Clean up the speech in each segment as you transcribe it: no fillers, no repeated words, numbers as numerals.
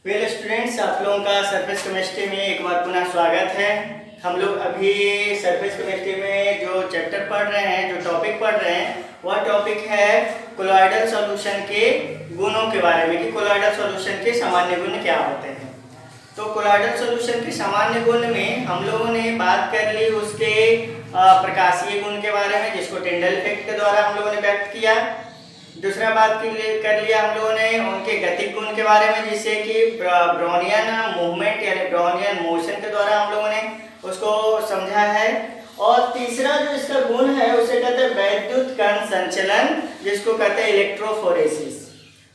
Well students, आप लोगों का सरफेस केमिस्ट्री में एक बार पुनः स्वागत है। हम लोग अभी सरफेस केमिस्ट्री में जो चैप्टर पढ़ रहे हैं, जो टॉपिक पढ़ रहे हैं, वह टॉपिक है कोलॉइडल सॉल्यूशन के गुणों के बारे में कि कोलॉइडल सॉल्यूशन के सामान्य गुण क्या होते हैं। तो कोलॉइडल सॉल्यूशन के सामान्य गुण में हम लोगों ने बात कर ली उसके प्रकाशीय गुण के बारे में, जिसको टिंडल इफेक्ट के द्वारा हम लोगों ने व्यक्त किया। दूसरा बात कर लिया हम लोगों ने उनके गतिक गुण के बारे में, जिससे कि ब्राउनियन मूवमेंट यानी ब्राउनियन मोशन के द्वारा हम लोगों ने उसको समझा है। और तीसरा जो इसका गुण है उसे कहते हैं वैद्युत कण संचलन, जिसको कहते हैं इलेक्ट्रोफोरेसिस।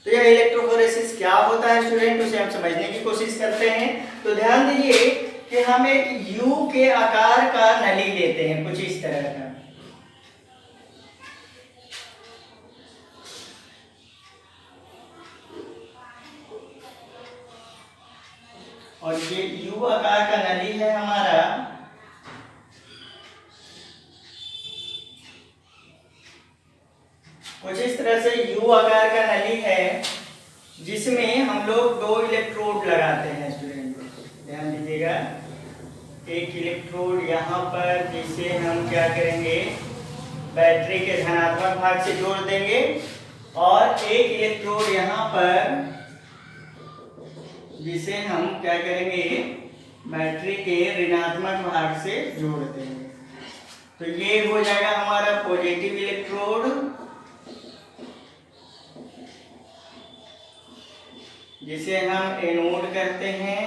तो यह इलेक्ट्रोफोरेसिस क्या होता है स्टूडेंट, उसे हम समझने की कोशिश करते हैं। तो ध्यान दीजिए कि हम एक यू के आकार का नली लेते हैं, कुछ इस तरह का, और ये यू आकार का नली है हमारा। कुछ इस तरह से यू आकार का नली है जिसमें हम लोग दो इलेक्ट्रोड लगाते हैं स्टूडेंट, ध्यान दीजिएगा। एक इलेक्ट्रोड यहाँ पर, जिसे हम क्या करेंगे, बैटरी के धनात्मक भाग से जोड़ देंगे, और एक इलेक्ट्रोड यहाँ पर जिसे हम क्या करेंगे, बैटरी के ऋणात्मक भाग से जोड़ देंगे। तो ये हो जाएगा हमारा पॉजिटिव इलेक्ट्रोड, जिसे हम एनोड कहते हैं,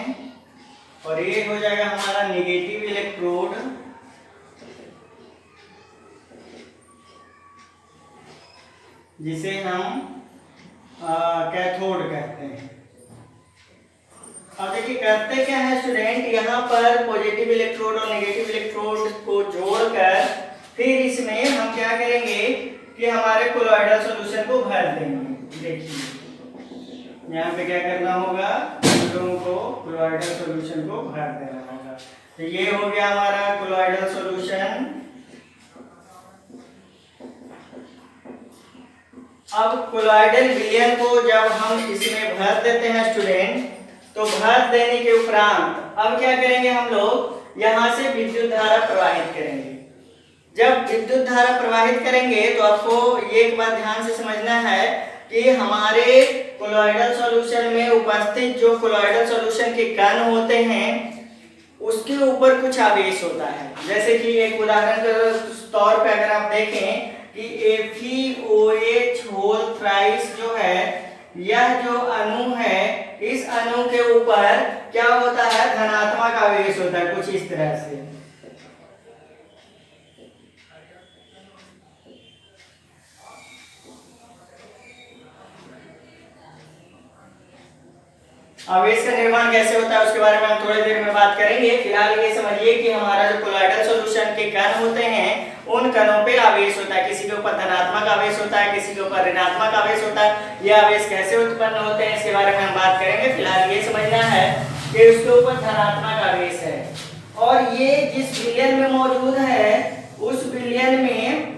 और ये हो जाएगा हमारा नेगेटिव इलेक्ट्रोड, जिसे हम कैथोड कहते हैं। अब देखिए करते क्या है स्टूडेंट, यहाँ पर पॉजिटिव इलेक्ट्रोड और नेगेटिव इलेक्ट्रोड को जोड़कर फिर इसमें हम क्या करेंगे कि हमारे कोलॉइडल सॉल्यूशन को भर देंगे। देखिए यहाँ पे क्या करना होगा, हम लोगों को कोलॉइडल सॉल्यूशन को भर देना होगा। तो ये हो गया हमारा कोलॉइडल सॉल्यूशन। अब कोलॉइडल विलयन को जब हम इसमें भर देते हैं स्टूडेंट, तो भर देने के उपरांत अब क्या करेंगे, हम लोग यहाँ से विद्युत धारा प्रवाहित करेंगे। जब विद्युत धारा प्रवाहित करेंगे तो आपको ये एक बात ध्यान से समझना है कि हमारे कोलॉइडल सॉल्यूशन में उपस्थित जो कोलॉइडल सॉल्यूशन के कण होते हैं उसके ऊपर कुछ आवेश होता है। जैसे कि एक उदाहरण के तौर पे अगर आप देखें कि FeOH होल थ्राइस जो है, यह जो अणु है, इस अणु के ऊपर क्या होता है, धनात्मक आवेश होता है, कुछ इस तरह से। आवेश का निर्माण कैसे होता है उसके बारे में हम थोड़ी देर में बात करेंगे। फिलहाल ये समझिए कि हमारा जो कोलॉइडल सॉल्यूशन के कण होते हैं उन कणों पे आवेश होता है, किसी के ऊपर धनात्मक आवेश होता है, किसी के ऊपर ऋणात्मक आवेश होता है। ये आवेश कैसे उत्पन्न होते हैं इसके बारे में हम बात करेंगे। फिलहाल ये समझना है कि उसके ऊपर धनात्मक आवेश है, और ये जिस विलयन में मौजूद है उस विलयन में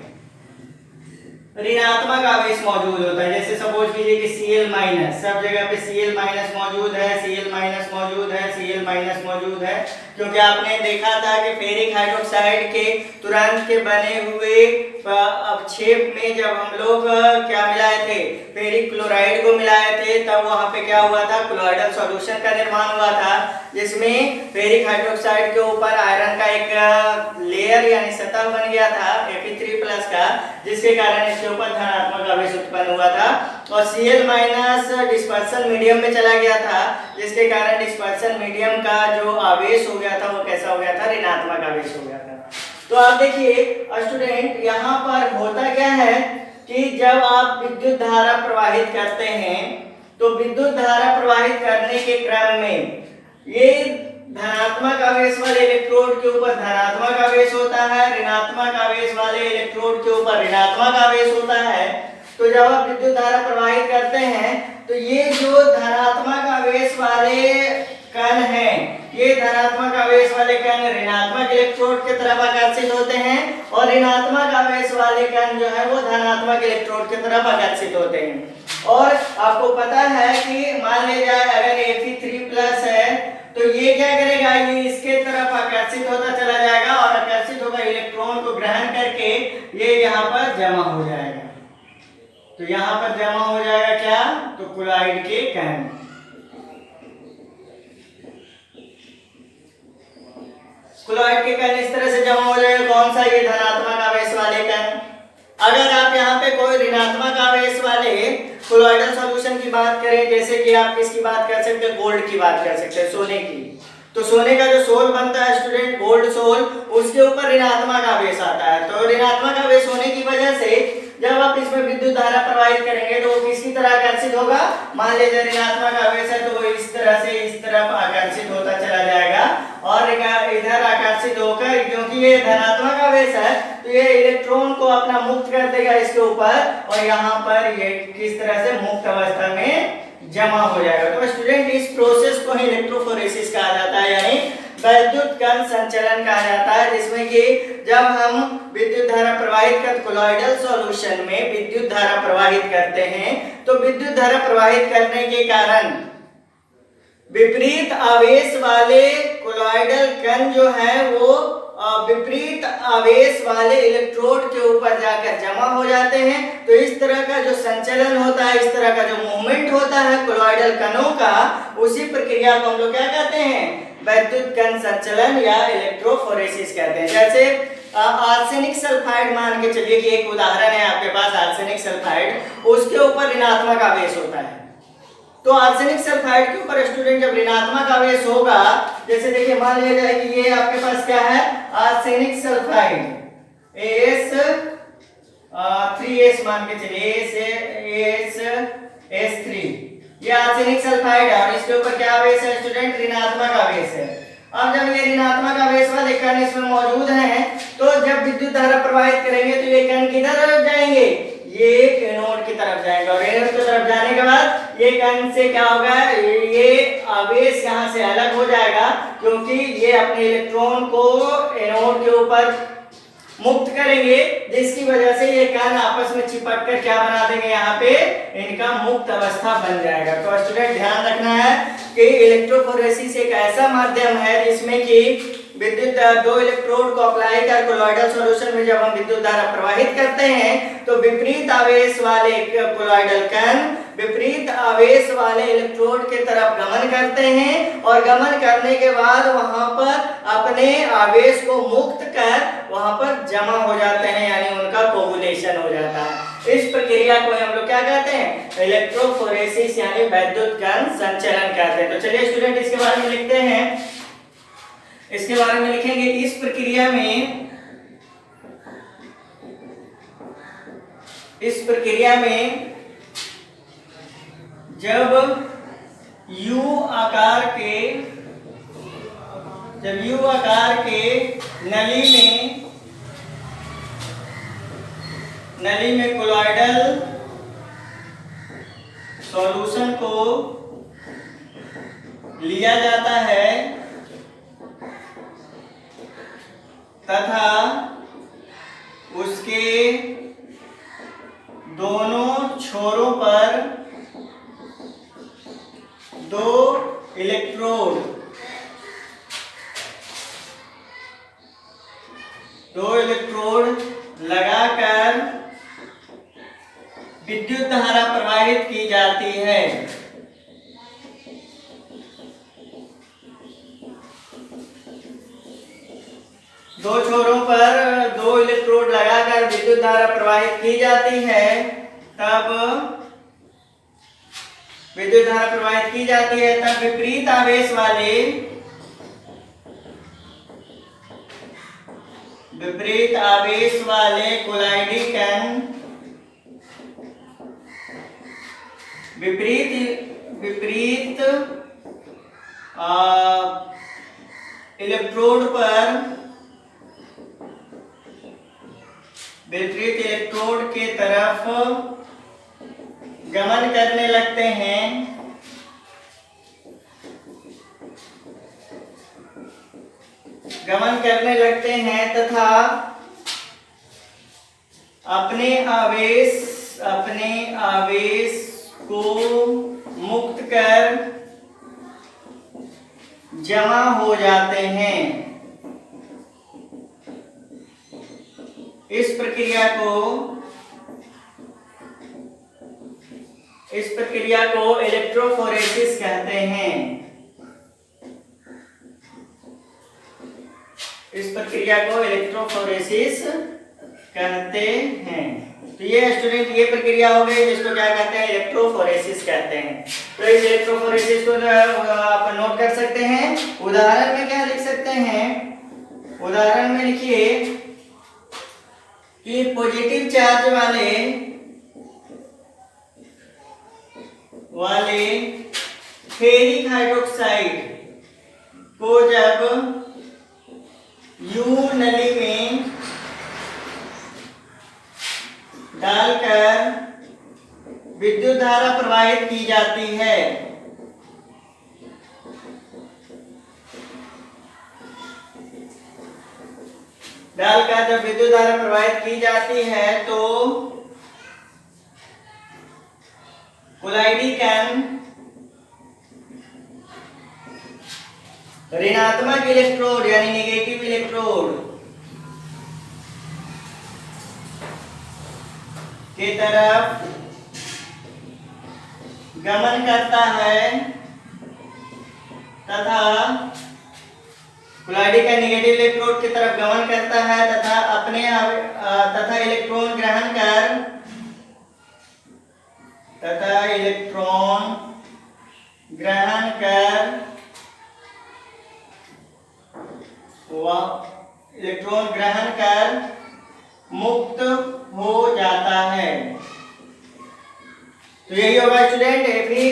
ऋणात्मक आवेश मौजूद होता है। जैसे सपोज कीजिए कि Cl माइनस, सब जगह पे Cl माइनस मौजूद है, Cl माइनस मौजूद है, Cl माइनस मौजूद है, क्योंकि आपने देखा था कि फेरिक हाइड्रोक्साइड के तुरंत के बने हुए अवक्षेप में जब हम लोग क्या मिलाए थे, फेरिक क्लोराइड को मिलाए थे, तब वहां पे क्या हुआ था, कोलॉइडल सॉल्यूशन का निर्माण हुआ था, जिसमें फेरिक हाइड्रोक्साइड के ऊपर आयरन का एक लेयर यानी सतह बन गया था Fe3+ का, जिसके कारण इसके ऊपर धनात्मक आवेश उत्पन्न हुआ था। और Cl माइनस डिस्पर्सन मीडियम में चला गया था, जिसके कारण डिस्पर्सन मीडियम का जो आवेश हो गया था वो कैसा हो गया था, ऋणात्मक आवेश हो गया था। तो आप देखिए स्टूडेंट, यहाँ पर होता क्या है कि जब आप विद्युत धारा प्रवाहित करते हैं तो विद्युत धारा प्रवाहित करने के क्रम में ये धनात्मक आवेश वाले इलेक्ट्रोड के ऊपर धनात्मक आवेश होता है, ऋणात्मक आवेश वाले इलेक्ट्रोड के ऊपर ऋणात्मक आवेश होता है। तो जब आप विद्युत धारा प्रवाहित करते हैं तो ये जो धनात्मक आवेश वाले कण हैं, ये धनात्मक आवेश वाले कण ऋणात्मक इलेक्ट्रोड की तरफ आकर्षित होते हैं, और ऋणात्मक आवेश वाले कण जो है वो धनात्मक इलेक्ट्रोड की तरफ आकर्षित होते हैं। और आपको पता है कि मान लिया जाए अगर Fe3+ है तो ये क्या करेगा, ये इसके तरफ आकर्षित होता चला जाएगा और आकर्षित होकर इलेक्ट्रॉन को ग्रहण करके ये यहाँ पर जमा हो जाएगा। तो यहाँ पर जमा हो जाएगा क्या, तो कोलॉइड के कण। कोलॉइड के कण इस तरह से जमा हो जाएगा। कौन सा, ये धनात्मक आवेश वाले कण। अगर आप यहाँ पे कोई ऋणात्मक आवेश वाले कोलॉइडल सॉल्यूशन की बात करें, जैसे कि आप किसकी बात कर सकते हैं, गोल्ड की बात कर सकते हैं, सोने की। तो सोने का जो सोल बनता है स्टूडेंट, गोल्ड सोल, उसके ऊपर ऋणात्मक आवेश आता है। तो ऋणात्मक आवेश होने की वजह से जब आप इसमें विद्युत धारा प्रवाहित करेंगे तो वो किसकी तरह आकर्षित होगा, मान लीजिए ऋणात्मक आवेश है तो वो इस तरह से इस तरफ आकर्षित होता चला जाएगा और इधर आकर्षित होकर, क्योंकि ये धनात्मक आवेश है तो ये इलेक्ट्रॉन को अपना मुक्त कर देगा इसके ऊपर और यहाँ पर ये किस तरह से मुक्त अवस्था में जमा हो जाएगा। तो स्टूडेंट इस प्रोसेस को ही इलेक्ट्रोफोरेसिस कहा जाता है, यानी वैद्युत कण संचलन कहा जाता है, जिसमें कि जब हम विद्युत धारा प्रवाहित कर कोलॉइडल सॉल्यूशन में विद्युत धारा प्रवाहित करते हैं तो विद्युत धारा प्रवाहित करने के कारण विपरीत आवेश वाले कोलॉइडल कण जो है वो विपरीत आवेश वाले इलेक्ट्रोड के ऊपर जाकर जमा हो जाते हैं। तो इस तरह का जो संचलन होता है, इस तरह का जो मूवमेंट होता है कोलॉइडल कणों का, उसी प्रक्रिया को हम लोग क्या कहते हैं, वैद्युत कण संचलन या इलेक्ट्रोफोरेसिस कहते हैं। जैसे आर्सेनिक सल्फाइड मान के चलिए कि एक उदाहरण है आपके पास आर्सेनिक सल्फाइड, उसके ऊपर ऋणात्मक आवेश होता है। तो आर्सेनिक सल्फाइड के ऊपर स्टूडेंट जब ऋणात्मक आवेश होगा, जैसे देखिए मान लिया जाए कि ये आपके पास क्या है, आर्सेनिक सल्फाइड AS3S मान के चलिए AS3, ये आर्सेनिक सल्फाइड है और इसके ऊपर क्या आवेश है स्टूडेंट, ऋणात्मक आवेश है। अब जब ये ऋणात्मक आवेश वाले कण इसमें मौजूद हैं तो जब विद्युत धारा प्रवाहित करेंगे तो ये कण किधर जाएंगे, ये एनोड की तरफ जाएंगे और एनोड की तरफ जाने के बाद ये कण से क्या होगा, ये आवेश यहाँ से अलग हो जाएगा क्योंकि ये अपने इलेक्ट्रॉन को एनोड के ऊपर मुक्त करेंगे, जिसकी वजह से ये कण आपस में चिपक कर क्या बना देंगे, यहाँ पे इनका मुक्त अवस्था बन जाएगा। तो स्टूडेंट ध्यान रखना है कि इलेक्ट्रोफोरेसिस एक ऐसा माध्यम है जिसमें कि विद्युत दो इलेक्ट्रोड को अप्लाई कर कोलॉइडल सॉल्यूशन में जब हम विद्युत धारा प्रवाहित करते हैं तो विपरीत आवेश वाले कोलॉइडल कण विपरीत आवेश वाले इलेक्ट्रोड के तरफ गमन करते हैं और गमन करने के बाद वहां पर अपने आवेश को मुक्त कर वहां पर जमा हो जाते हैं, यानी उनका कोगुलेशन हो जाता है। इस प्रक्रिया को हम लोग क्या कहते हैं, इलेक्ट्रोफोरेसिस यानी वैद्युत कण संचलन कहते हैं। तो चलिए स्टूडेंट इसके बारे में लिखते हैं, इसके बारे में लिखेंगे। इस प्रक्रिया में जब U आकार के नली में कोलॉइडल सॉल्यूशन को लिया जाता है तथा उसके दोनों छोरों पर दो इलेक्ट्रोड लगाकर विद्युत धारा प्रवाहित की जाती है। दो छोरों पर दो इलेक्ट्रोड लगाकर विद्युत धारा प्रवाहित की जाती है, तब विद्युत धारा प्रवाहित की जाती है तब विपरीत आवेश वाले कोलॉइडी कण विपरीत इलेक्ट्रोड के तरफ गमन करने लगते हैं तथा अपने आवेश को मुक्त कर जमा हो जाते हैं। इस प्रक्रिया को इलेक्ट्रोफोरेसिस कहते हैं। इस प्रक्रिया को इलेक्ट्रोफोरेसिस कहते हैं। तो ये स्टूडेंट ये प्रक्रिया हो गई जिसको क्या कहते हैं, इलेक्ट्रोफोरेसिस कहते हैं। तो इस इलेक्ट्रोफोरेसिस को आप नोट कर सकते हैं। उदाहरण में क्या लिख सकते हैं, उदाहरण में लिखिए कि पॉजिटिव चार्ज वाले फेरिक हाइड्रोक्साइड को जब यू नली में डालकर विद्युत धारा प्रवाहित की जाती है, डालकर जब विद्युत धारा प्रवाहित की जाती है तो कोलाइडी कैन ऋणात्मक इलेक्ट्रोड यानी नेगेटिव इलेक्ट्रोड की तरफ गमन करता है तथा कोलाइडी का नेगेटिव इलेक्ट्रोड की तरफ गमन करता है तथा इलेक्ट्रॉन ग्रहण कर मुक्त हो जाता है। तो यही होगा स्टूडेंट। फिर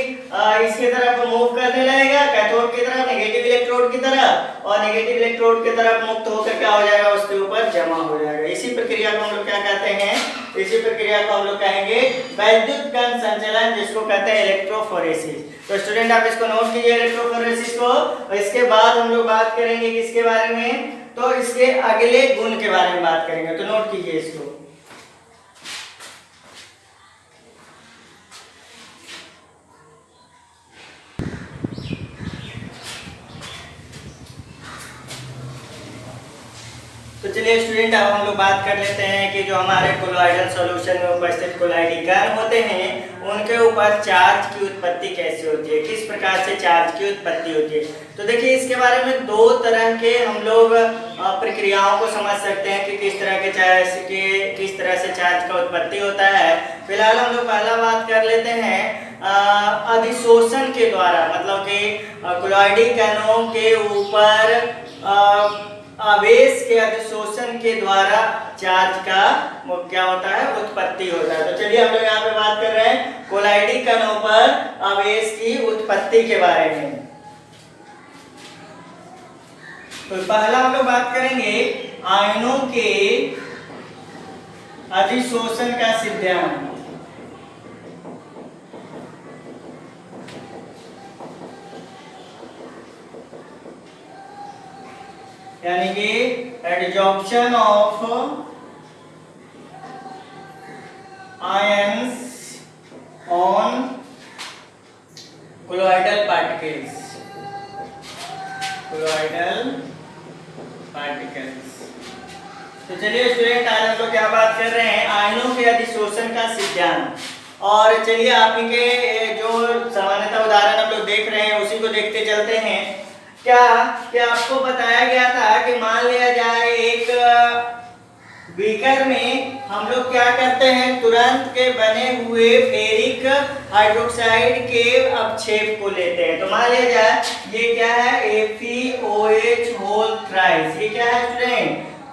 इसकी तरफ मूव करने लगेगा कैथोड की तरफ, नेगेटिव इलेक्ट्रोड की तरफ, और नेगेटिव इलेक्ट्रोड की तरफ मुक्त होकर क्या हो जाएगा, उसके ऊपर जमा हो जाएगा। इसी प्रक्रिया को हम लोग क्या कहते हैं, इसी प्रक्रिया को हम लोग कहेंगे वैद्युत कण संचलन, जिसको कहते हैं इलेक्ट्रोफोरेसिस। तो स्टूडेंट आप इसको नोट कीजिए इलेक्ट्रोफोरेसिस को। और इसके बाद हम लोग बात करेंगे किसके बारे में, तो इसके अगले गुण के बारे में बात करेंगे। तो नोट कीजिए इसको। तो चलिए स्टूडेंट अब हम लोग बात कर लेते हैं कि जो हमारे कोलॉइडल सॉल्यूशन में उपस्थित कोलाइडी कण होते हैं उनके ऊपर चार्ज की उत्पत्ति कैसे होती है, किस प्रकार से चार्ज की उत्पत्ति होती है। तो देखिए इसके बारे में दो तरह के हम लोग प्रक्रियाओं को समझ सकते हैं कि किस तरह से चार्ज का उत्पत्ति होता है। फिलहाल हम लोग पहला बात कर लेते हैं अधिशोषण के द्वारा, मतलब कि कोलॉइडी कणों के ऊपर आवेश के अधिशोषण के द्वारा चार्ज का क्या होता है, उत्पत्ति होता है। तो चलिए हम लोग यहाँ पे बात कर रहे हैं कोलाइडी कणों पर आवेश की उत्पत्ति के बारे में। तो पहला हम लोग बात करेंगे आयनों के अधिशोषण का सिद्धांत। यानी कि adsorption of ions on colloidal particles. तो चलिए स्टूडेंट आज हम लोग क्या बात कर रहे हैं, आयनों के अधिशोषण का सिद्धांत। और चलिए आप इनके जो सामान्यतः उदाहरण हम लोग देख रहे हैं उसी को देखते चलते हैं। क्या आपको बताया गया था कि मान लिया जाए एक बीकर में हम लोग क्या करते हैं, तुरंत के बने हुए फेरिक हाइड्रोक्साइड के अपक्षेप को लेते हैं। तो मान लिया जाए ये क्या है, FeOH होल थ्राइस। ये क्या है स्टूडेंट,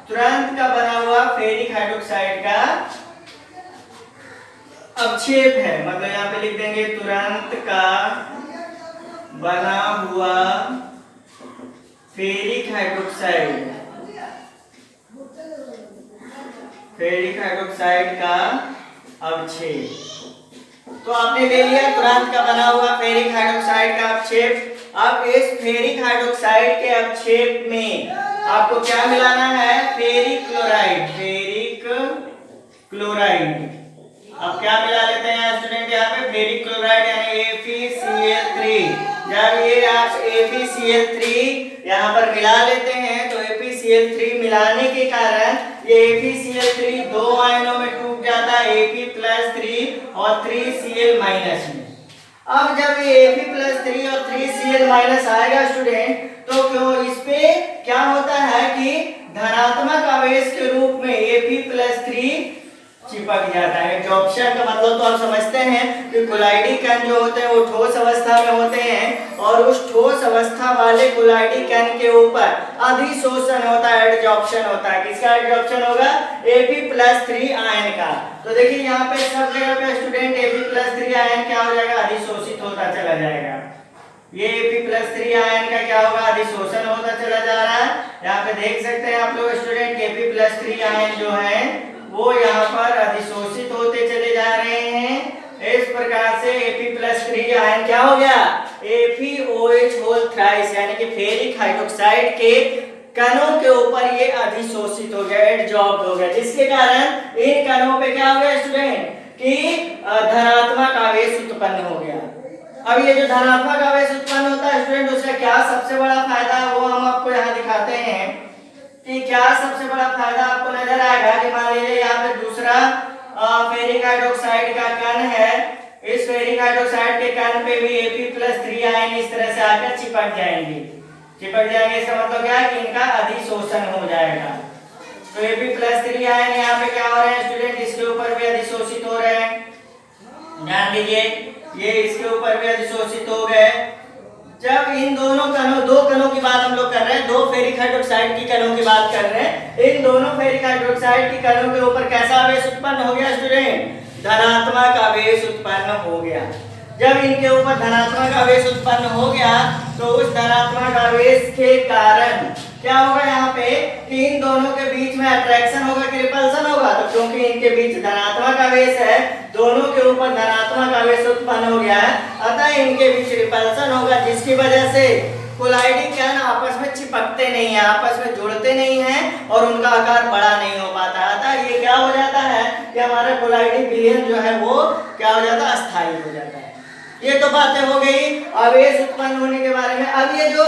तुरंत का बना हुआ फेरिक हाइड्रोक्साइड का अपक्षेप है। मतलब यहाँ पे लिख देंगे तुरंत का बना हुआ फेरिक हाइड्रोक्साइड का अवक्षेप। तो आपने ले लिया तुरंत का बना हुआ फेरिक हाइड्रोक्साइड का अवक्षेप। अब इस फेरिक हाइड्रोक्साइड के अवक्षेप में आपको क्या मिलाना है, फेरिक क्लोराइड। अब क्या मिला लेते हैं स्टूडेंट, यहाँ पे फेरिक क्लोराइड यानी FeCl3। जब ये आप FeCl3 यहाँ पर मिला लेते हैं तो FeCl3 मिलाने के कारण ये FeCl3 दो आयनों में टूट जाता है, Fe+3 और 3Cl- में। अब जब ये Fe+3 और 3Cl- आएगा स्टूडेंट, तो क्यों इस पे क्या होता है कि धनात्मक आवेश के रूप में Fe+3 चिपक जाता है। एडजॉर्प्शन का मतलब तो आप समझते हैं कि कोलाइडी कण जो होते हैं वो ठोस अवस्था में होते हैं और उस ठोस अवस्था वाले कोलाइडी कण के ऊपर अधिशोषण होता है, एडजॉर्प्शन होता है। किसका एडजॉर्प्शन होगा? Fe+3 आयन का। तो देखिए यहाँ पे सब जगह पे स्टूडेंट Fe+3 आयन क्या हो जाएगा? अधिशोषित होता चला जाएगा। ये Fe+3 आयन का क्या होगा? अधिशोषण होता चला जा रहा है। यहाँ पे देख सकते हैं आप लोग स्टूडेंट Fe+3 आयन जो है वो यहाँ पर अधिशोषित होते चले जा रहे हैं। इस प्रकार से Fe+3 आयन क्या हो गया? FeOH यानी कि फेरिक हाइड्रोक्साइड के कणों के ऊपर ये अधिशोषित हो गया, एडजॉर्ब हो गया, जिसके कारण इन कणों पे क्या हो गया स्टूडेंट कि धनात्मक आवेश उत्पन्न हो गया। अब ये जो धनात्मक आवेश उत्पन्न होता है स्टूडेंट, उसका क्या सबसे बड़ा फायदा है वो हम आपको यहाँ दिखाते हैं कि क्या सबसे बड़ा फायदा आपको नजर आएगा कि मान लीजिए यहाँ पे दूसरा फेरिक हाइड्रोक्साइड का कण है। इस फेरिक हाइड्रोक्साइड के कण पे भी Fe+3 आयन इस तरह से आकर चिपक जाएंगे। इसका मतलब क्या है कि इनका अधिशोषण हो जाएगा। तो Fe+3 आयन यहाँ पे क्या हो रहे हैं स्टूडेंट? इसके ऊपर भी अधिशोषित हो रहे हैं। ध्यान दीजिए, ये इसके ऊपर भी अधिशोषित हो गए। जब इन दोनों कणों, दो कणों की बात हम लोग कर रहे हैं, दो फेरिक हाइड्रोक्साइड की कणों की बात कर रहे हैं, इन दोनों फेरिक हाइड्रोक्साइड की कणों के ऊपर कैसा आवेश उत्पन्न हो गया स्टूडेंट? धनात्मक आवेश उत्पन्न हो गया। जब इनके ऊपर धनात्मक आवेश उत्पन्न हो गया तो उस धनात्मक आवेश के कारण क्या होगा यहाँ पे कि इन दोनों के बीच में अट्रैक्शन होगा कि रिपल्सन होगा? तो क्योंकि इनके बीच धनात्मक आवेश है, दोनों के ऊपर धनात्मक आवेश उत्पन्न हो गया है, अतः इनके बीच रिपल्सन होगा, जिसकी वजह से कोलाइडी कण आपस में चिपकते नहीं है, आपस में जुड़ते नहीं हैं और उनका आकार बड़ा नहीं हो पाता। अतः ये क्या हो जाता है कि हमारा कोलाइडी विलयन जो है वो क्या हो जाता है? अस्थायी हो जाता है। ये तो बातें हो गई आवेश उत्पन्न होने के बारे में। अब ये जो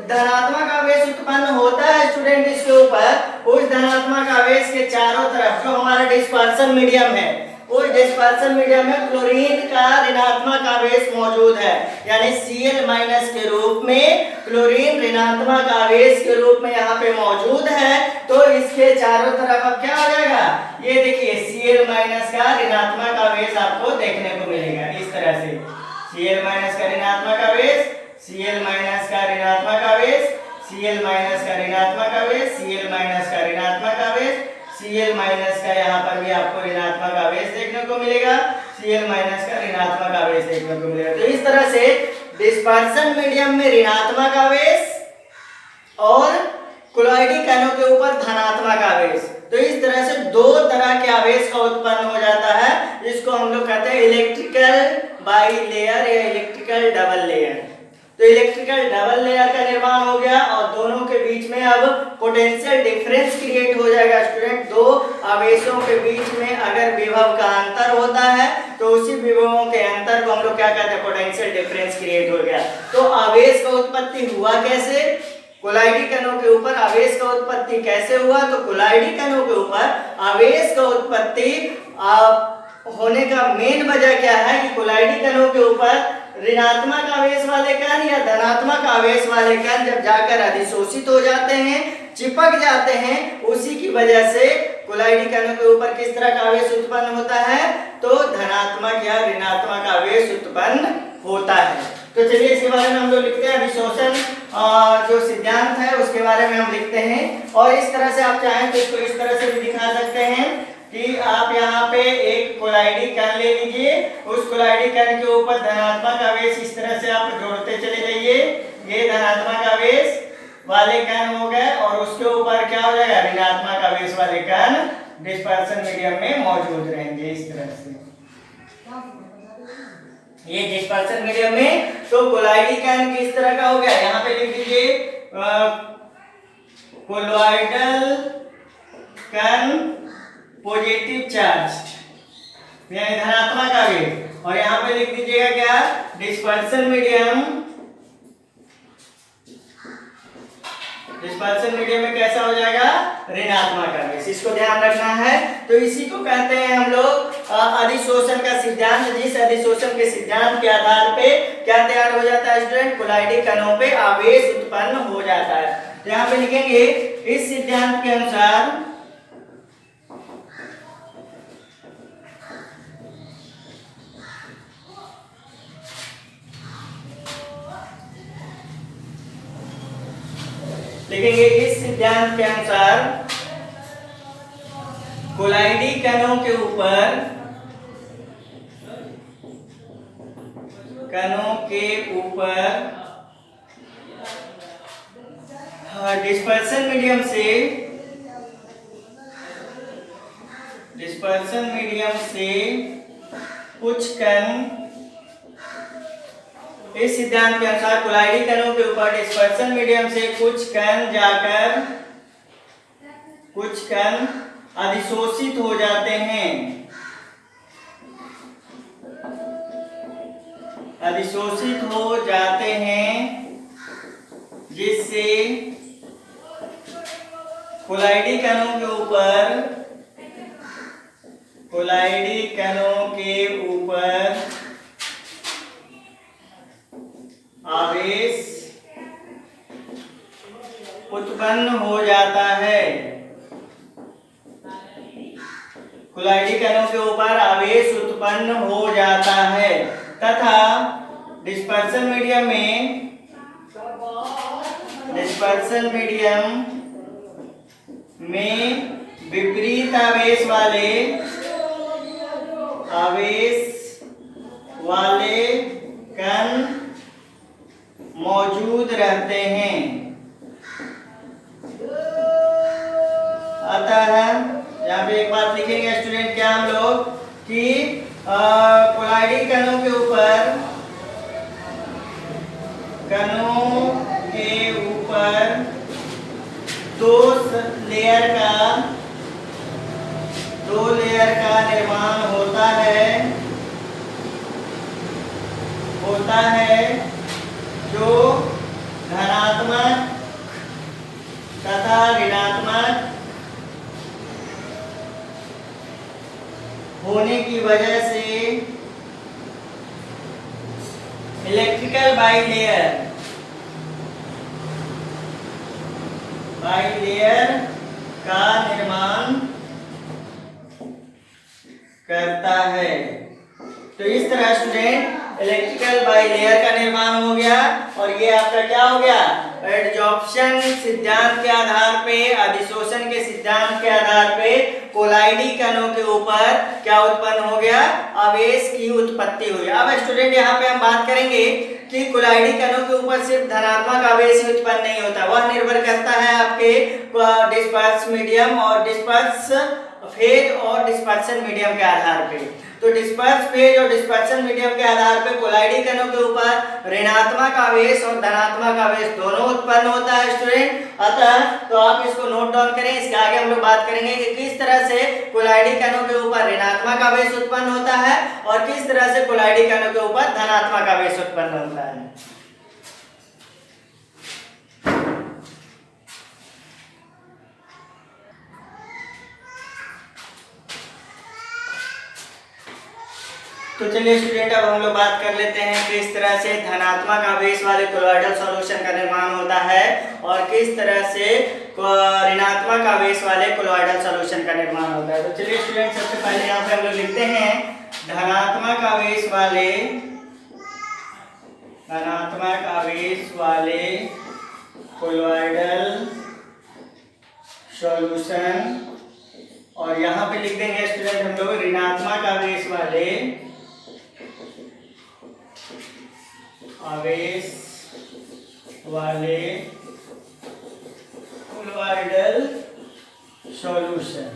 धनात्मक आवेश उत्पन्न होता है स्टूडेंट इसके ऊपर, उस धनात्मक आवेश के चारों तरफ जो हमारा डिस्पर्सन मीडियम है, उस डिस्पर्सन मीडियम में क्लोरीन का ऋणात्मक आवेश मौजूद है, यानी Cl- के रूप में क्लोरीन ऋणात्मक आवेश के रूप में यहाँ पे मौजूद है। तो इसके चारों तरफ अब क्या हो जाएगा? ये देखिए Cl- का ऋणात्मक आवेश आपको देखने को मिलेगा इस तरह से। Cl- का ऋणात्मक आवेश, Cl- का ऋणात्मक आवेश, Cl- का ऋणात्मक आवेश, Cl- का ऋणात्मक आवेश, Cl- का यहाँ पर भी आपको ऋणात्मक आवेश देखने को मिलेगा, Cl- का ऋणात्मक आवेश देखने को मिलेगा। तो इस तरह से डिस्पर्सन मीडियम में ऋणात्मक आवेश और कोलॉइडी कणों के ऊपर धनात्मक आवेश, तो इस तरह से दो तरह के आवेश का उत्पन्न हो जाता है, जिसको हम लोग कहते हैं इलेक्ट्रिकल बाइलेयर या इलेक्ट्रिकल डबल लेयर। तो इलेक्ट्रिकल डबल लेयर का निर्माण हो गया और दोनों के बीच में अब पोटेंशियल डिफरेंस क्रिएट हो जाएगा स्टूडेंट। दो आवेशों के बीच में अगर विभव का अंतर होता है तो उसी विभवों के अंतर को हम लोग क्या कहते हैं? पोटेंशियल डिफरेंस क्रिएट हो गया। तो आवेश का उत्पत्ति हुआ कैसे? कोलाइडी कणों के ऊपर आवेश का उत्पत्ति कैसे हुआ? तो कोलाइडी कणों के ऊपर आवेश का उत्पत्ति होने का मेन वजह क्या है कि कोलाइडी कणों के ऊपर ऋणात्मक आवेश वाले कण या धनात्मक आवेश वाले कण जब जाकर अधिशोषित हो जाते हैं, चिपक जाते हैं, उसी की वजह से कोलाइडी कणों के ऊपर किस तरह का आवेश उत्पन्न होता है? तो धनात्मक या ऋणात्मक आवेश उत्पन्न होता है। तो चलिए इसके बारे में हम लोग लिखते हैं, अधिशोषण जो सिद्धांत है उसके बारे में हम लिखते हैं। और इस तरह से आप चाहें तो इसको इस तरह से भी दिखा सकते हैं कि आप यहाँ पे एक कोलाइडी कण ले लीजिए, उस कोलाइडी कण के ऊपर धनात्मक आवेश इस तरह से आप जोड़ते चले जाइए। ये धनात्मक आवेश वाले कण हो गए और उसके ऊपर क्या हो जाएगा? ऋणात्मक आवेश वाले कण डिस्पर्सन मीडियम में मौजूद रहेंगे इस तरह से। ये डिस्पर्सन मीडियम में तो कोलाइडी कण किस तरह का हो गया? यहाँ पे लिख दीजिए कोलॉइडल कण पॉजिटिव चार्ज यानी धनात्मक आवेश। और यहाँ पे लिख दीजिएगा क्या, डिस्पर्सन मीडियम। डिस्पर्सन मीडियम में कैसा हो जाएगा, ऋणात्मक आवेश। इसको ध्यान रखना है। तो इसी को कहते हैं हम लोग अधिशोषण का सिद्धांत, जिस अधिशोषण के सिद्धांत के आधार पे क्या तैयार हो जाता है स्टूडेंट, कोलाइडी कणों पे आवेश उत्पन्न हो जाता है। तो यहाँ पे लिखेंगे इस सिद्धांत के अनुसार लिखेंगे इस सिद्धांत के अनुसार कोलाइडी कणों के ऊपर डिस्पर्सन मीडियम से कुछ कण, इस सिद्धांत के अनुसार कोलाइडी कणों के ऊपर डिस्पर्सन मीडियम से कुछ कण जाकर कुछ कण अधिशोषित हो जाते हैं, जिससे कोलाइडी कणों के ऊपर आवेश उत्पन्न हो जाता है। कोलाइडी कणों के ऊपर आवेश उत्पन्न हो जाता है तथा डिस्पर्सन मीडियम में विपरीत आवेश वाले कण मौजूद रहते हैं। अतः यहाँ पे एक बात लिखेंगे स्टूडेंट, क्या हम लोग कि कोलाइडी कणों के ऊपर दो लेयर का निर्माण होता है जो धनात्मक तथा ऋणात्मक होने की वजह से इलेक्ट्रिकल बाइलेयर का निर्माण करता है। तो इस तरह स्टूडेंट इलेक्ट्रिकल बाइलेयर का निर्माण हो गया और ये आपका क्या हो गया, एडजॉर्प्शन सिद्धांत के आधार पे, अधिशोषण के सिद्धांत के आधार पे कोलाइडी कणों के ऊपर क्या उत्पन्न हो गया, आवेश की उत्पत्ति हुई। अब स्टूडेंट यहाँ पे हम बात करेंगे कि कोलाइडी कणों के ऊपर सिर्फ धनात्मक आवेश ही उत्पन्न नहीं होता, वह निर्भर करता है आपके डिस्पर्स मीडियम और डिस्पर्स फेज और डिस्पर्सन मीडियम के आधार पे। तो डिस्पर्स फेज और डिस्पर्सन मीडियम के आधार पे कोलाइडी कणों के ऊपर ऋणात्मक आवेश और धनात्मक आवेश दोनों उत्पन्न होता है स्टूडेंट। अतः तो आप इसको नोट डाउन करें, इसके आगे हम लोग बात करेंगे कि किस तरह से कोलाइडी कणों के ऊपर ऋणात्मक आवेश उत्पन्न होता है और किस तरह से कोलाइडी कणों के ऊपर धनात्मक आवेश उत्पन्न होता है। तो चलिए स्टूडेंट, अब हम लोग बात कर लेते हैं कि किस तरह से धनात्मक आवेश वाले कोलॉइडल सॉल्यूशन का निर्माण होता है और किस तरह से ऋणात्मक आवेश वाले कोलॉइडल सॉल्यूशन का निर्माण होता है। तो चलिए स्टूडेंट, सबसे पहले यहाँ पे हम लोग लिखते हैं धनात्मक आवेश वाले कोलॉइडल सॉल्यूशन, और यहाँ पे लिख देंगे स्टूडेंट हम लोग ऋणात्मक आवेश वाले कोलॉइडल सॉल्यूशन।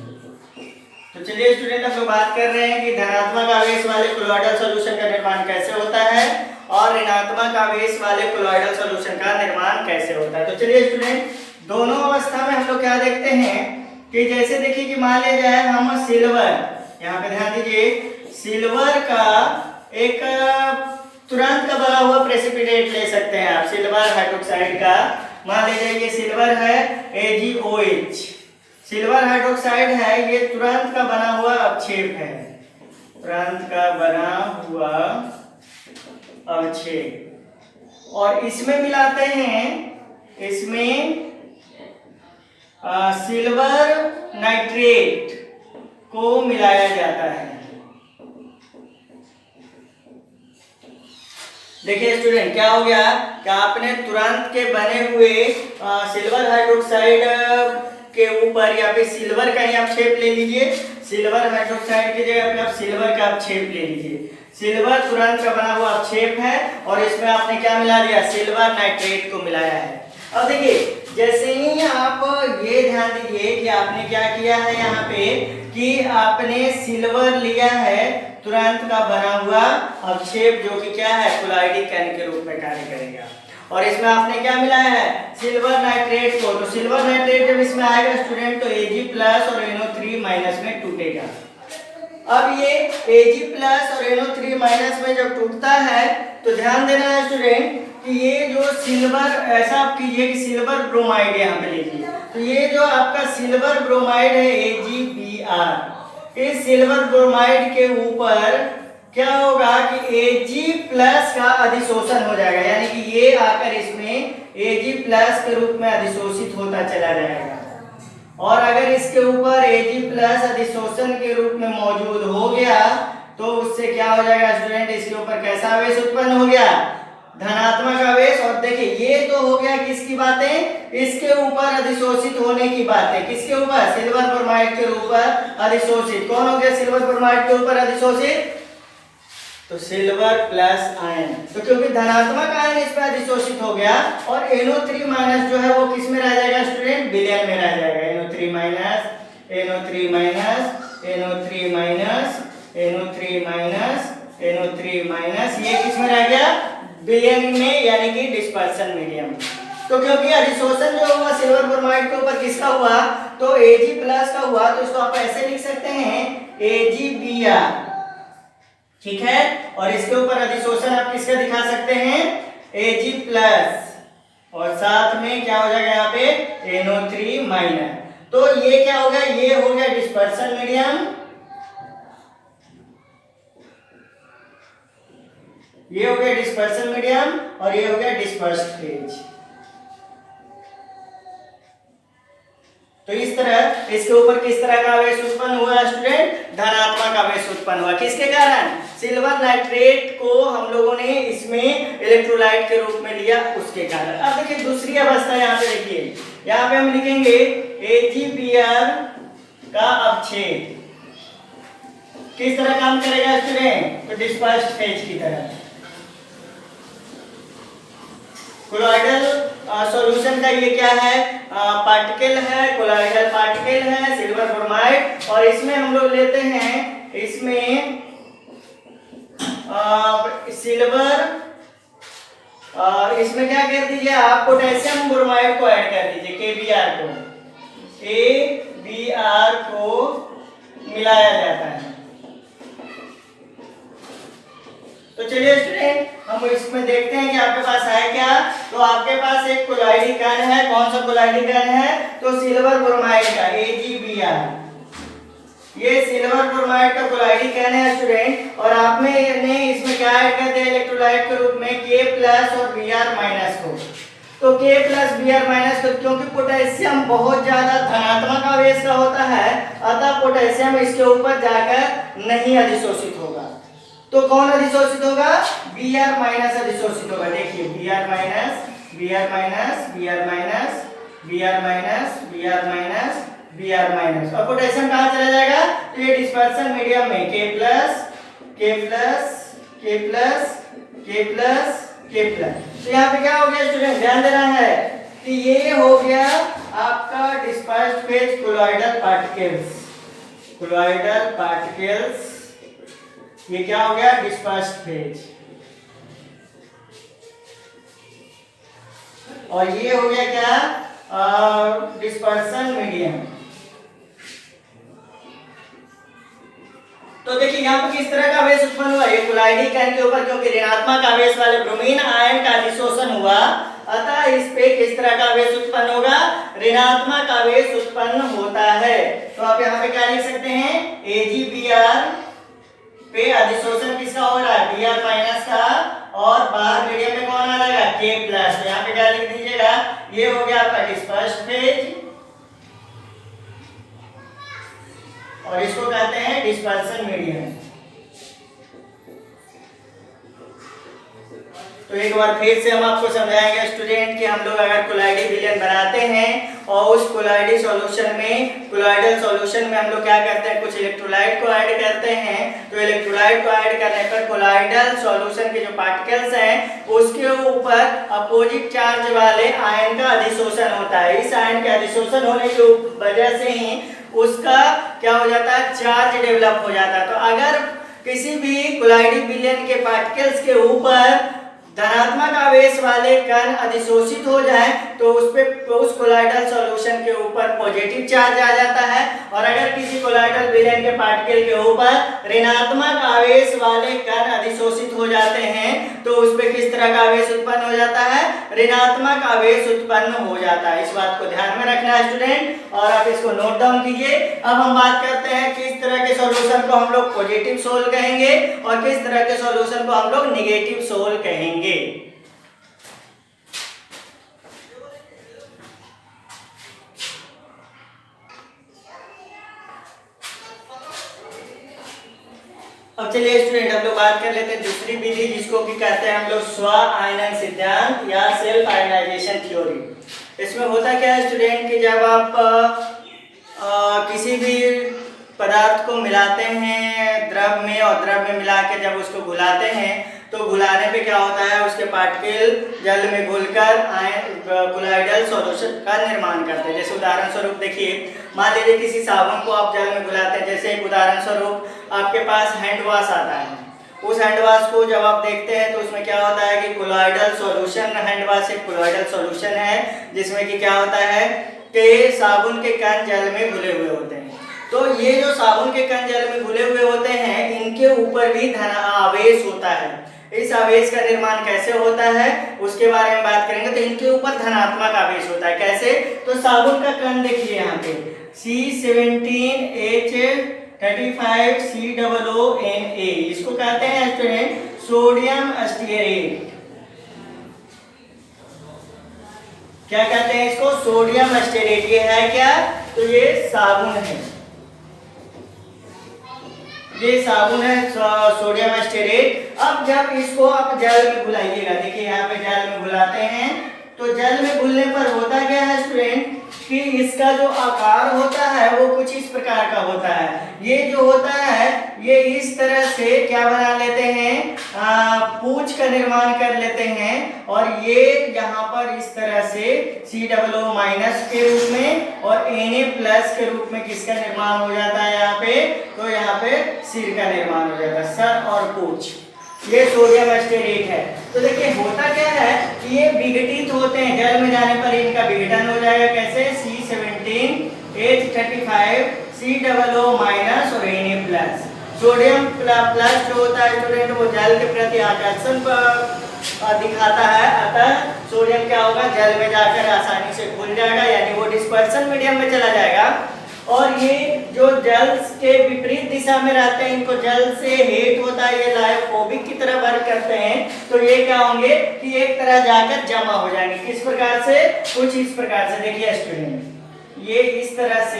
तो चलिए स्टूडेंट, हम लोग बात कर रहे हैं कि धनात्मक आवेश वाले कोलॉइडल सॉल्यूशन का निर्माण कैसे होता है और ऋणात्मक आवेश वाले कोलॉइडल सॉल्यूशन का निर्माण कैसे होता है। तो चलिए स्टूडेंट, दोनों अवस्था में हम लोग क्या देखते हैं कि जैसे देखिए कि मान लिया जाए हम सिल्वर, यहाँ पे ध्यान दीजिए, सिल्वर का एक तुरंत का बना हुआ प्रेसिपिटेट ले सकते हैं आप, सिल्वर हाइड्रोक्साइड का। मान लीजिए ये सिल्वर है AgOH, सिल्वर हाइड्रोक्साइड है, ये तुरंत का बना हुआ अवक्षेप है, तुरंत का बना हुआ अवक्षेप। और इसमें मिलाते हैं, इसमें सिल्वर नाइट्रेट को मिलाया जाता है। देखिए स्टूडेंट, क्या हो गया कि आपने तुरंत के बने हुए सिल्वर हाइड्रोक्साइड के ऊपर या फिर सिल्वर का ही आप शेप ले लीजिए, सिल्वर हाइड्रोक्साइड की जगह पे आप सिल्वर का आप शेप ले लीजिए। सिल्वर तुरंत का बना हुआ शेप है और इसमें आपने क्या मिला दिया, सिल्वर नाइट्रेट को मिलाया है। अब देखिए, जैसे ही आप ये ध्यान दीजिए कि आपने क्या किया है यहाँ पे कि आपने सिल्वर लिया है तुरंत का बना हुआ अवक्षेप, जो कि क्या है, कोलाइडिक आयन के रूप में कार्य करेगा। और इसमें आपने क्या मिलाया है, सिल्वर नाइट्रेट को। तो सिल्वर नाइट्रेट जब इसमें आएगा स्टूडेंट, तो Ag+ और NO3- में टूटेगा। अब ये Ag+ और NO3- में जब टूटता है तो ध्यान देना है स्टूडेंट कि ये जो सिल्वर, ऐसा आप कीजिए कि सिल्वर ब्रोमाइड यहाँ पे लिखिए, तो ये जो आपका सिल्वर ब्रोमाइड है AgBr, इस सिल्वर ब्रोमाइड के ऊपर क्या होगा कि Ag+ का अधिशोषण हो जाएगा, यानी कि ये आकर इसमें Ag+ के रूप में अधिशोषित होता चला जाएगा। और अगर इसके ऊपर Ag+ अधिशोषण के रूप में मौजूद हो गया तो उससे क्या हो जाएगा स्टूडेंट, इसके ऊपर कैसा आवेश उत्पन्न हो गया, धनात्मक आवेश। और देखिए ये तो हो गया किसकी बातें, इसके ऊपर अधिशोषित होने की बातें, किसके ऊपर, सिल्वर ब्रोमाइड के ऊपर अधिशोषित। कौन हो गया सिल्वर ब्रोमाइड के ऊपर अधिशोषित, तो सिल्वर प्लस आयन। तो क्योंकि धनात्मक आयन इसमें अधिशोषित हो गया और NO3- जो है वो किस में रह जाएगा स्टूडेंट, विलयन में रह जाएगा। NO3- ये किस में रह गया, विलयन में, यानी कि डिस्पर्सन मीडियम। तो क्योंकि अधिशोषण जो हुआ सिल्वर ब्रोमाइड के ऊपर किसका हुआ, तो Ag+ का हुआ, तो इसको आप ऐसे लिख सकते हैं AgBr, ठीक है। और इसके ऊपर अधिशोषण आप किसका दिखा सकते हैं, Ag+, और साथ में क्या हो जाएगा यहाँ पे NO3-। तो ये क्या हो गया, ये हो गया डिस्पर्सन मीडियम, ये हो गया डिस्पर्सन मीडियम, और ये हो गया डिस्पर्स्ड फेज। तो इस तरह इसके ऊपर किस तरह का आवेश उत्पन्न हुआ स्टूडेंट, धनात्मक आवेश उत्पन्न हुआ। किसके कारण, सिल्वर नाइट्रेट को हम लोगों ने इसमें इलेक्ट्रोलाइट के रूप में लिया, उसके कारण। अब देखिए दूसरी अवस्था यहाँ पे देखिए, यहाँ पे हम लिखेंगे AgBr का अवक्षेप किस तरह काम करेगा स्टूडेंट, तो डिस्पर्स्ड फेज की तरह। कोलॉइडल सॉल्यूशन का ये क्या है, पार्टिकल है, कोलॉइडल पार्टिकल है सिल्वर ब्रोमाइड, और इसमें हम लोग लेते हैं, इसमें सिल्वर, इसमें क्या कर दीजिए आप, पोटेशियम ब्रोमाइड को ऐड कर दीजिए, KBr को मिलाया जाता है। तो चलिए स्टूडेंट, हम इसमें देखते हैं कि आपके पास है क्या। तो आपके पास एक कोलाइडिक आयन है, कौन सा कोलाइडिक आयन है, तो सिल्वर ब्रोमाइड का AgBr, ये सिल्वर ब्रोमाइड का कोलाइडिक आयन है स्टूडेंट। और आपने इसमें क्या ऐड कर दिया इलेक्ट्रोलाइट के रूप में, K+ और Br- को। तो K+ Br- को, क्योंकि पोटेशियम बहुत ज्यादा धनात्मक आवेश का होता है, अतः पोटेशियम इसके ऊपर जाकर नहीं अधिशोषित होगा। तो कौन अधिशोषित होगा, Br- अधिशोषित होगा। देखिए Br- और पोटेशियम कहाँ चला जाएगा, तो ये डिस्पर्सन मीडियम में K+। तो यहाँ पे क्या हो गया स्टूडेंट, ध्यान देना है कि ये हो गया आपका डिस्पर्स्ड फेज कोलॉइडल पार्टिकल्स, ये क्या हो गया, डिस्पर्स्ड फेज। और ये हो गया क्या, डिस्पर्सन मीडियम। तो देखिए यहाँ पे किस तरह का आवेश उत्पन्न हुआ, ये कोलाइडी कण के ऊपर क्योंकि ऋणात्मक आवेश वाले ब्रोमीन आयन का अधिशोषण हुआ, अतः इस पे किस तरह का आवेश उत्पन्न होगा, ऋणात्मक आवेश उत्पन्न होता है। तो आप यहाँ पे क्या लिख सकते हैं, AgBr पे अधिशोषण किसका हो रहा है, Br माइनस का, और बाहर मीडियम में कौन आ जाएगा, K प्लस। यहाँ पे क्या लिख दीजिएगा, ये हो गया आपका डिस्पर्स्ड फेज और इसको कहते हैं डिस्पर्सन मीडियम। तो एक बार फिर से हम आपको समझाएंगे स्टूडेंट कि हम लोग अगर कोलाइडी विलयन बनाते हैं और उस कोलाइडी सॉल्यूशन में, कोलाइडल सॉल्यूशन में हम लोग क्या करते हैं, कुछ इलेक्ट्रोलाइट को ऐड करते हैं। तो इलेक्ट्रोलाइट को ऐड करने पर कोलाइडल सॉल्यूशन के जो पार्टिकल्स हैं उसके ऊपर अपोजिट चार्ज वाले आयन का अधिशोषण होता है। इस आयन के अधिशोषण होने की वजह से ही उसका क्या हो जाता है, चार्ज डेवलप हो जाता है। तो अगर किसी भी कोलाइडी विलयन के पार्टिकल्स के ऊपर धनात्मक आवेश वाले कण अधिशोषित हो जाए तो उस पे उस कोलाइडल सॉल्यूशन के ऊपर पॉजिटिव चार्ज आ जाता है, और अगर किसी कोलाइडल विलयन के पार्टिकल के ऊपर ऋणात्मक आवेश वाले कण अधिशोषित हो जाते हैं तो उस पे किस तरह का आवेश उत्पन्न हो जाता है, ऋणात्मक आवेश उत्पन्न हो जाता है। इस बात को ध्यान में रखना है स्टूडेंट, और आप इसको नोट डाउन कीजिए। अब हम बात करते हैं किस तरह के सॉल्यूशन को हम लोग पॉजिटिव सोल कहेंगे और किस तरह के सॉल्यूशन को हम लोग नेगेटिव सोल कहेंगे। अब चलिए स्टूडेंट हम लोग बात कर लेते हैं दूसरी विधि जिसको कि कहते हैं हम लोग स्व आयनन सिद्धांत या सेल्फ आयनाइजेशन थ्योरी। इसमें होता क्या है स्टूडेंट कि जब आप किसी भी पदार्थ को मिलाते हैं द्रव में और द्रव में मिला के जब उसको घुलाते हैं तो घुलाने पे क्या होता है, उसके पार्टिकल जल में घुलकर कोलाइडल सॉल्यूशन का निर्माण करते हैं। जैसे उदाहरण स्वरूप देखिए, मान लीजिए किसी साबुन को आप जल में घुलाते हैं, जैसे एक उदाहरण स्वरूप आपके पास हैंड वॉश आता है। उस हैंड वॉश को जब आप देखते हैं तो उसमें क्या होता है कि कोलाइडल सॉल्यूशन, हैंड वॉश एक कोलाइडल सॉल्यूशन है जिसमें कि क्या होता है कि साबुन के कण जल में घुले हुए होते हैं। तो ये जो साबुन के कण जल में घुले हुए होते हैं इनके ऊपर भी धन आवेश होता है। इस आवेश का निर्माण कैसे होता है उसके बारे में बात करेंगे। तो इनके ऊपर धनात्मक आवेश होता है। कैसे, तो साबुन का कण देखिए यहाँ पे C17H35COONA, इसको कहते हैं स्टूडेंट सोडियम स्टीयरेट। क्या कहते हैं इसको, सोडियम स्टीयरेट। ये है क्या, तो ये साबुन है, ये साबुन है सोडियम स्टीयरेट। अब जब इसको आप जल में घुलाइएगा, देखिए यहाँ पे जल में घुलाते हैं तो जल में घुलने पर होता क्या है स्टूडेंट कि इसका जो आकार होता है वो कुछ इस प्रकार का होता है। ये जो होता है ये इस तरह से क्या बना लेते हैं, पूंछ का निर्माण कर लेते हैं, और ये यहाँ पर इस तरह से COO- के रूप में और Na+ के रूप में किसका निर्माण हो जाता है यहाँ पे, तो यहाँ पे सिर का निर्माण हो जाता है, सर और पूंछ। ये सोडियम स्टीयरेट है। तो देखिए होता क्या है कि ये विघटित होते हैं, जल में जाने पर इनका विघटन हो जाएगा। कैसे, C17H35COO- और Na+। सोडियम प्लस जो होता है स्टूडेंट वो जल के प्रति आकर्षण दिखाता है, अतः सोडियम क्या होगा, जल में जाकर आसानी से घुल जाएगा, यानी वो डिस्पर्सन मीडियम में चला जाएगा। और ये जो जल के विपरीत दिशा में रहते हैं इनको जल से हेट होता है, ये लायोफोबिक की तरह वर्क करते हैं। तो ये क्या होंगे कि एक तरह जाकर जमा हो जाएंगे। किस प्रकार से, कुछ इस प्रकार से। देखिए स्टूडेंट ये इस तरह से,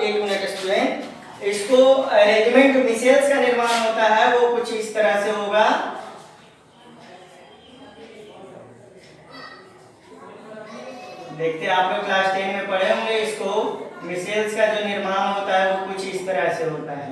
एक मिनट स्टूडेंट, इसको अरेंजमेंट मिसेल्स का निर्माण होता है वो कुछ इस तरह से होगा। देखते हैं आप लोग क्लास 10 में पढ़े होंगे इसको, मिसेल्स का जो निर्माण होता है वो कुछ इस तरह से होता है।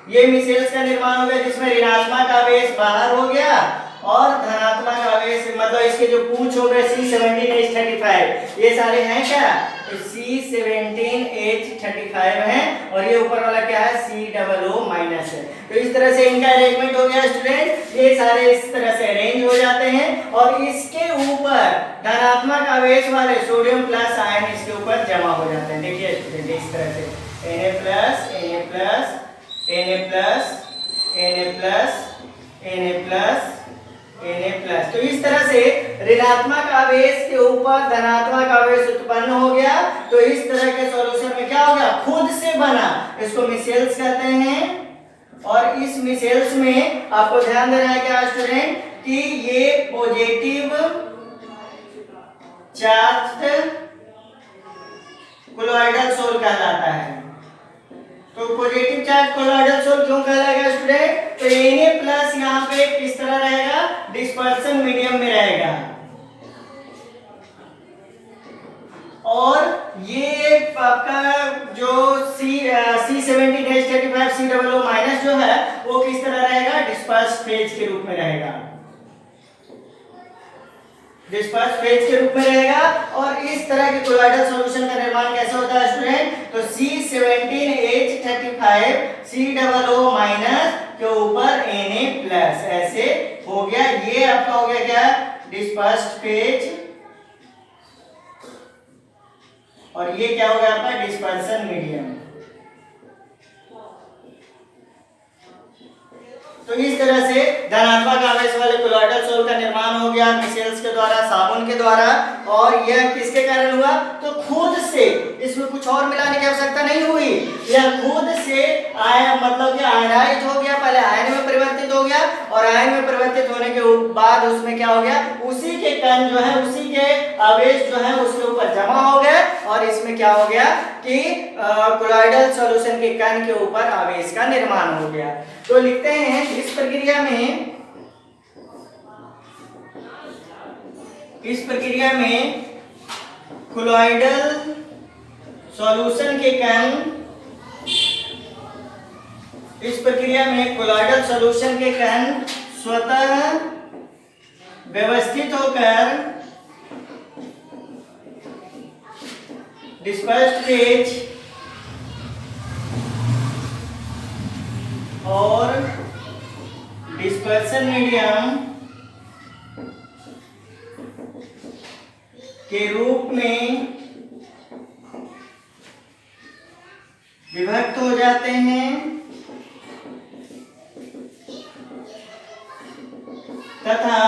ये मिसेल्स का निर्माण हो गया जिसमें ऋणात्मक आवेश बाहर हो गया और धनात्मक आवेश, मतलब इसके जो पूंछ हो गए C17H35, ये सारे हैं क्या, तो C17H35 है, और ये ऊपर वाला क्या है, COO- है। तो इस तरह से इनका अरेंजमेंट हो गया स्टूडेंट, ये सारे इस तरह से अरेंज हो जाते हैं, और इसके ऊपर धनात्मक आवेश वाले सोडियम प्लस आयन इसके ऊपर जमा हो जाते हैं। देखिए स्टूडेंट इस तरह से Na plus Na plus Na plus Na plus Na plus Na plus. तो इस तरह से ऋणात्मक आवेश के ऊपर धनात्मक आवेश उत्पन्न हो गया। तो इस तरह के सॉल्यूशन में क्या हो गया, खुद से बना, इसको मिसेल्स कहते हैं। और इस मिसेल्स में आपको ध्यान देना है क्या स्टूडेंट, कि ये पॉजिटिव चार्ज्ड कोलॉइडल सोल कहलाता है। तो पॉजिटिव चार्ज कोलॉइडल सोल क्यों कहलाएगा स्टूडेंट, तो Na प्लस यहाँ पे किस तरह रहेगा, डिस्पर्सन मीडियम में रहेगा। और ये आपका जो C17H35 COO माइनस जो है वो किस तरह रहेगा, डिस्पर्स फेज के रूप में रहेगा, डिस्पर्स फेज के रूप में रहेगा। और इस तरह के कोलॉइडल सॉल्यूशन का निर्माण कैसे होता है स्टूडेंट, तो C17H35 COO माइनस के ऊपर Na प्लस, ऐसे हो गया। ये आपका हो गया क्या, डिस्पर्स फेज, और ये क्या हो गया आपका, डिस्पर्सन मीडियम। तो इस तरह से धनात्मक आवेश वाले कोलॉइडल सोल का निर्माण हो गया मिसेल्स के द्वारा, साबुन के द्वारा। और यह किसके कारण हुआ, तो खुद से, इसमें कुछ और मिलाने की आवश्यकता नहीं हुई, यह खुद से आया, मतलब कि आयनाइज हो गया, पहले आयन में परिवर्तित हो गया, और आयन में परिवर्तित होने के बाद उसमें क्या हो गया, उसी के कण जो है, उसी के आवेश जो है उसके ऊपर जमा हो गए, और इसमें क्या हो गया कि कोलॉइडल सॉल्यूशन के कण के ऊपर आवेश का निर्माण हो गया। तो लिखते हैं इस प्रक्रिया में कोलॉइडल सॉल्यूशन के कण, इस प्रक्रिया में कोलॉइडल सॉल्यूशन के कण स्वतः व्यवस्थित होकर डिस्पर्स्ड फेज और डिस्पर्सन मीडियम के रूप में विभक्त हो जाते हैं तथा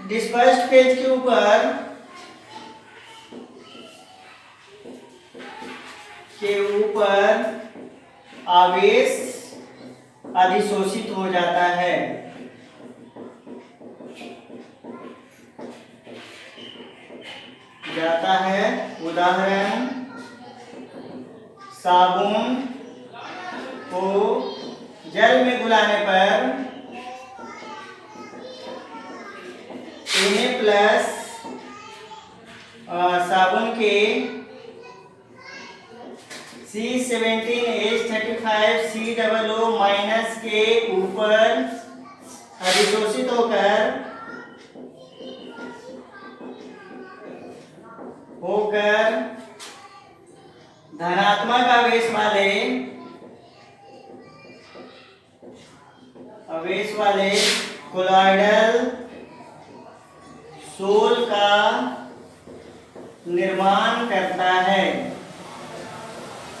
डिस्पर्स्ड फेज के ऊपर आवेश अधिशोषित हो जाता है। उदाहरण, साबुन को जल में घुलाने पर Na प्लस साबुन के C17H35 COO माइनस के ऊपर अधिशोषित होकर धनात्मक आवेश वाले कोलॉइडल सोल का निर्माण करता है।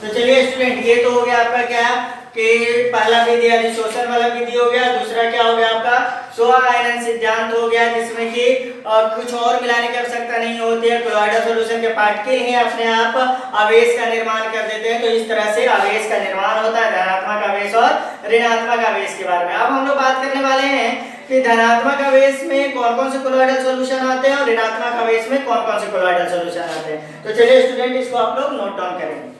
तो चलिए स्टूडेंट, ये तो हो गया आपका क्या कि पहला विधि अधिशोषण वाला विधि हो गया। दूसरा क्या हो गया आपका सोआ आयनन सिद्धांत हो गया, जिसमें कि कुछ और मिलाने की आवश्यकता नहीं होती है, कोलॉइडल सॉल्यूशन के पार्टिकल ही अपने आप आवेश का निर्माण कर देते हैं। तो इस तरह से आवेश का निर्माण होता है, धनात्मक आवेश और ऋणात्मक आवेश के बारे में। अब हम लोग बात करने वाले हैं कि धनात्मक आवेश में कौन कौन से कोलॉइडल सॉल्यूशन आते हैं और ऋणात्मक आवेश में कौन कौन से कोलॉइडल सॉल्यूशन आते हैं। तो चलिए स्टूडेंट, इसको आप लोग नोट डाउन करेंगे।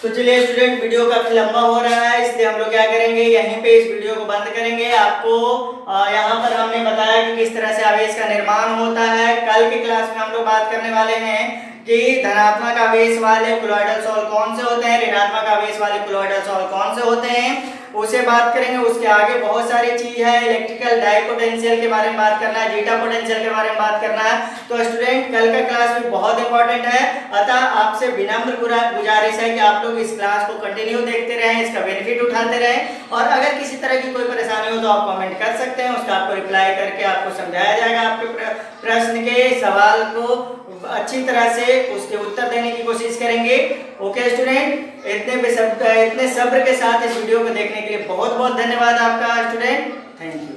तो चलिए स्टूडेंट, वीडियो काफी लंबा हो रहा है, इसलिए हम लोग क्या करेंगे, यहीं पे इस वीडियो को बंद करेंगे। आपको यहाँ पर हमने बताया कि किस तरह से आवेश का निर्माण होता है। कल की क्लास में हम लोग बात करने वाले हैं कि धनात्मक आवेश वाले कोलॉइडल सॉल्ट कौन से होते हैं, ऋणात्मक आवेश वाले कोलॉइडल सॉल्ट कौन से होते हैं, उसे बात करेंगे। उसके आगे बहुत सारी चीज है, इलेक्ट्रिकल डाई पोटेंशियल के बारे में बात करना है, जीटा पोटेंशियल के बारे में बात करना है। तो स्टूडेंट कल का क्लास भी बहुत इंपॉर्टेंट है, अतः आपसे विनम्र गुजारिश है कि आप लोग इस क्लास को कंटिन्यू देखते रहें, इसका बेनिफिट उठाते रहें। और अगर किसी तरह की कोई परेशानी हो तो आप कमेंट कर सकते हैं, उसका आपको रिप्लाई करके आपको समझाया जाएगा, आपके प्रश्न के सवाल को अच्छी तरह से उसके उत्तर देने की कोशिश करेंगे। ओके स्टूडेंट, इतने सब्र के साथ इस वीडियो को देखने के लिए बहुत बहुत धन्यवाद आपका स्टूडेंट, थैंक यू।